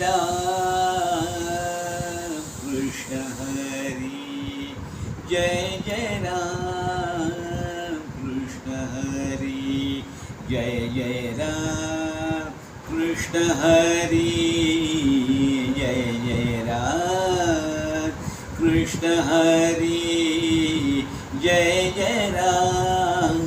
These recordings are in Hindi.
राम कृष्ण हरि जय जय राम कृष्ण हरि जय जय राम कृष्ण हरि जय जय राम कृष्ण हरि जय जय राम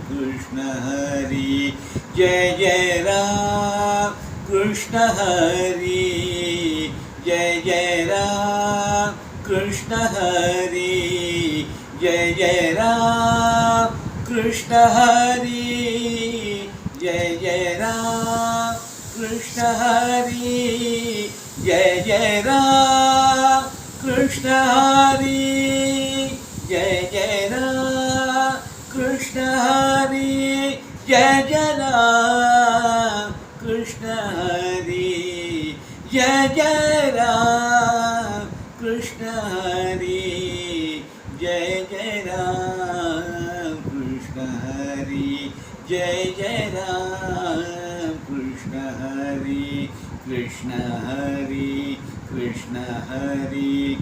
कृष्ण हरि जय जय राम कृष्ण हरि जय जय राम कृष्ण हरि जय जय राम कृष्ण हरि जय जय राम कृष्ण हरि जय जय राम कृष्ण हरि जय जय राम कृष्ण हरि जय जय राम कृष्ण हरि जय जय राम कृष्ण हरि जय जय राम कृष्ण हरि जय जय राम कृष्ण हरि कृष्ण हरि कृष्ण हरि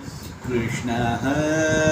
कृष्ण हरि